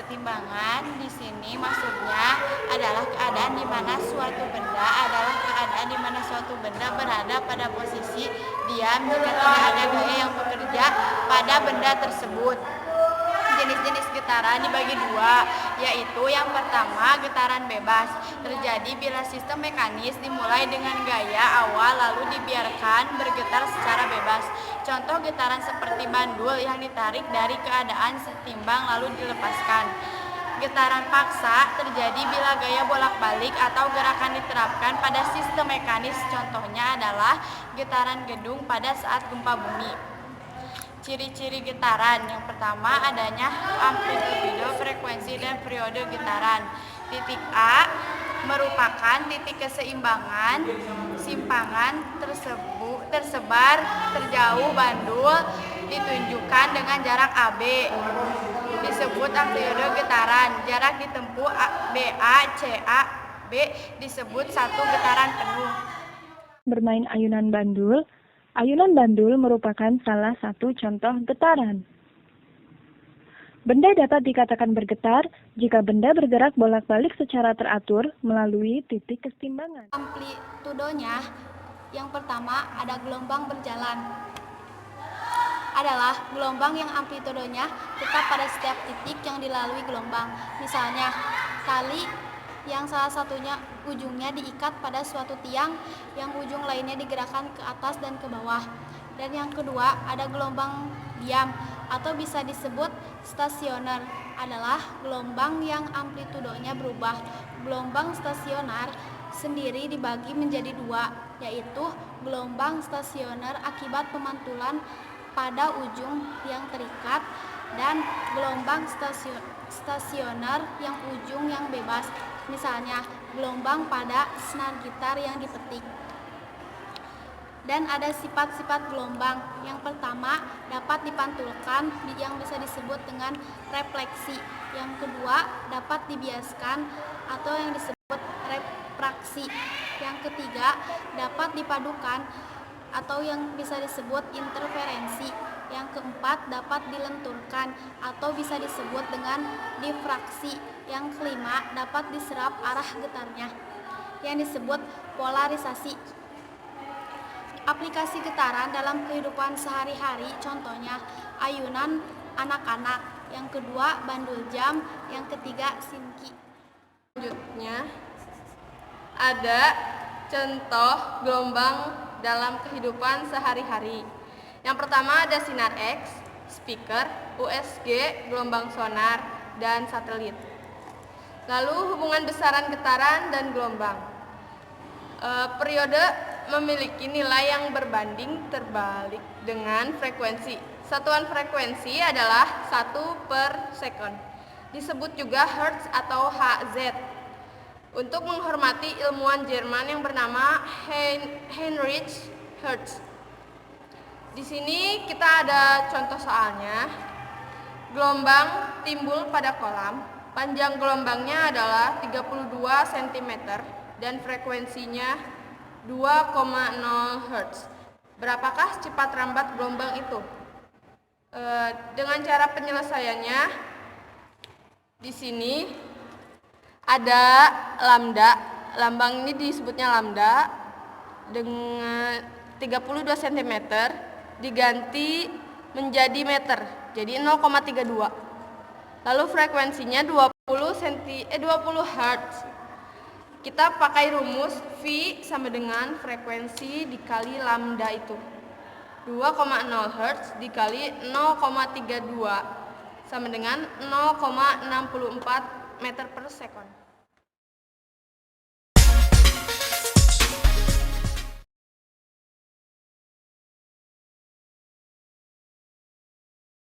Kesetimbangan di sini maksudnya adalah keadaan di mana suatu benda berada pada posisi diam jika tidak ada gaya yang bekerja pada benda tersebut. Jenis-jenis getaran dibagi dua, yaitu yang pertama getaran bebas, terjadi bila sistem mekanis dimulai dengan gaya awal lalu dibiarkan bergetar secara bebas. Contoh getaran seperti bandul yang ditarik dari keadaan setimbang lalu dilepaskan. Getaran paksa terjadi bila gaya bolak-balik atau gerakan diterapkan pada sistem mekanis. Contohnya adalah getaran gedung pada saat gempa bumi. Ciri-ciri getaran. Yang pertama, adanya amplitudo, frekuensi, dan periode getaran. Titik A merupakan titik keseimbangan simpangan tersebar terjauh bandul ditunjukkan dengan jarak AB. Disebut amplitudo getaran. Jarak ditempuh BA, CA, B disebut satu getaran penuh. Bermain ayunan bandul. Ayunan bandul merupakan salah satu contoh getaran. Benda dapat dikatakan bergetar jika benda bergerak bolak-balik secara teratur melalui titik kesetimbangan. Amplitudonya, yang pertama ada gelombang berjalan. Adalah gelombang yang amplitudonya tetap pada setiap titik yang dilalui gelombang. Misalnya, tali yang salah satunya ujungnya diikat pada suatu tiang, yang ujung lainnya digerakkan ke atas dan ke bawah. Dan yang kedua, ada gelombang diam atau bisa disebut stasioner, adalah gelombang yang amplitudonya berubah. Gelombang stasioner sendiri dibagi menjadi dua, yaitu gelombang stasioner akibat pemantulan pada ujung yang terikat dan gelombang stasioner yang ujung yang bebas. Misalnya, gelombang pada senar gitar yang dipetik. Dan ada sifat-sifat gelombang. Yang pertama, dapat dipantulkan yang bisa disebut dengan refleksi. Yang kedua, dapat dibiaskan atau yang disebut refraksi. Yang ketiga, dapat dipadukan atau yang bisa disebut interferensi. Yang keempat, dapat dilenturkan atau bisa disebut dengan difraksi. Yang kelima, dapat diserap arah getarnya yang disebut polarisasi. Aplikasi getaran dalam kehidupan sehari-hari, contohnya ayunan anak-anak. Yang kedua, bandul jam. Yang ketiga, sinki. Selanjutnya, ada contoh gelombang dalam kehidupan sehari-hari. Yang pertama ada sinar X, speaker, USG, gelombang sonar, dan satelit. Lalu hubungan besaran getaran dan gelombang. Periode memiliki nilai yang berbanding terbalik dengan frekuensi. Satuan frekuensi adalah 1/second. Disebut juga Hertz atau Hz. Untuk menghormati ilmuwan Jerman yang bernama Heinrich Hertz. Di sini kita ada contoh soalnya. Gelombang timbul pada kolam. Panjang gelombangnya adalah 32 cm dan frekuensinya 2,0 Hz. Berapakah cepat rambat gelombang itu? Dengan cara penyelesaiannya, di sini ada lambda. Lambang ini disebutnya lambda dengan 32 cm diganti menjadi meter, jadi 0,32. Lalu frekuensinya 20 Hz. Kita pakai rumus V sama dengan frekuensi dikali lambda itu. 2,0 Hz dikali 0,32 sama dengan 0,64 meter per second.